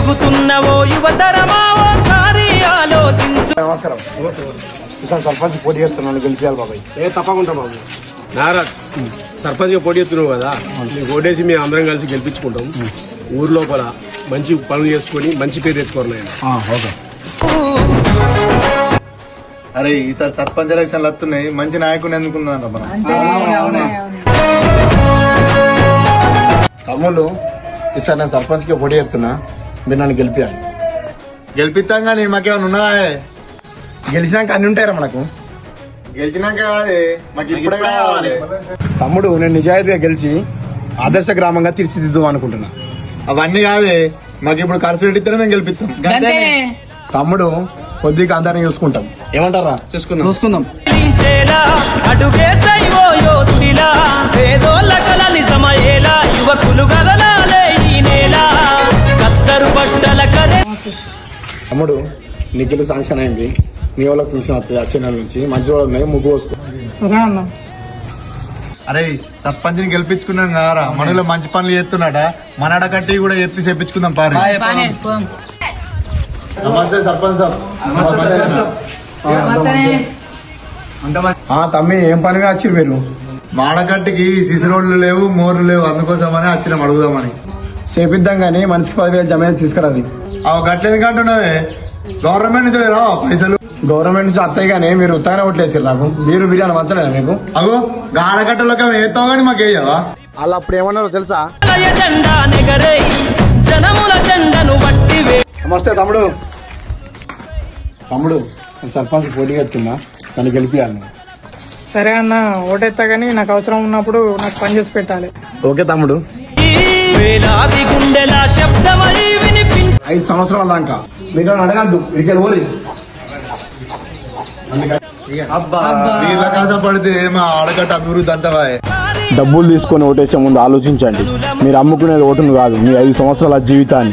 ఎదుగుతున్నవో యువతరమా ఓసారి ఆలోచించు. నమస్కారం. సర్పంచ్ పోటీ చేస్తున్నాను, గెలిచేయాలి బాబాయ్. తప్పకుండా బాబు. నారాజ్ సర్పంచ్గా పోటీ చేస్తున్నావు కదా, నీకు ఓటేసి మేము అందరం కలిసి గెలిపించుకుంటాం. ఊరు లోపల మంచి పనులు చేసుకుని మంచి పేరు తెచ్చుకోవాలి. అరే ఈసారి సర్పంచ్ ఎలక్షన్లు వస్తున్నాయి, మంచి నాయకుని ఎందుకున్నాను మనం. తమ్ముళ్ళు ఈసారి నేను సర్పంచ్ కి పోటీ చేస్తున్నా, మీరు నన్ను గెలిపించాలి. గెలిపిస్తాం కానీ మాకేమైనా ఉన్నదా? గెలిచినాక అన్ని ఉంటాయరా మనకు. గెలిచినాక కాదే మాకు ఇప్పుడే కావాలి. తమ్ముడు నేను నిజాయితీగా గెలిచి ఆదర్శ గ్రామంగా తీర్చిదిద్దాం అనుకుంటున్నా. అవన్నీ కాదే మాకు ఇప్పుడు ఖర్చు పెట్టిస్తేనే మేము గెలిపిస్తాం. తమ్ముడు కొద్దిగా అందరినీ చూసుకుంటాం. ఏమంటారా? చూసుకుందాం. తమ్ముడు నిఖిల్ శాంక్షన్ అయింది, మీ వాళ్ళకి పెన్షన్ వస్తుంది వచ్చే నెల నుంచి. మంచి వాళ్ళు ఉన్నాయి, ముగ్గు పోసుకో. సరే అన్న. అరే సర్పంచ్ ని గెలిపించుకున్నాం కారా, మనలో మంచి పనులు చేస్తున్నాడా, మనడ కట్టి కూడా చెప్పి చెప్పించుకుందాం. పారి నమస్తే సర్పంచ్ సార్. తమ్మి ఏం పనిగా వచ్చిరు మీరు? మాడగట్టికి సిసి రోడ్లు లేవు, మోర్లు లేవు, అందుకోసమని వచ్చినాం అడుగుదామని. చేపిద్దాం గానీ మనిషికి 10,000 జమ తీసుకురాది. అవి గట్లేదు కంటున్నావే, గవర్నమెంట్ నుంచి లేరా పైసలు? గవర్నమెంట్ నుంచి వస్తాయి కానీ మీరు ఉత్తగానే ఓట్లేసారు నాకు. మీరు బిర్యానీ మంచలేదా మీకు? అగో గాడగట్టలోకి వేస్తావు కానీ మాకు వేయవా? వాళ్ళు అప్పుడు ఏమన్నారో తెలుసా? నమస్తే తమ్ముడు. తమ్ముడు సర్పంచ్ పోటీ చేస్తున్నా, నన్ను గెలిపియాలి. సరే అన్న, ఓటెత్తా గానీ నాకు అవసరం ఉన్నప్పుడు నాకు పని చేసి పెట్టాలి. ఓకే తమ్ముడు. 5 సంవత్సరాల దాకా మీరు అడగద్దు, ఇక్కడికి పోలి. పడితే మా ఆడగట్ట అభివృద్ధి అంతా. డబ్బులు తీసుకొని ఓటేసే ముందు ఆలోచించండి, మీరు అమ్ముకునేది ఓటును కాదు, మీ 5 సంవత్సరాల జీవితాన్ని.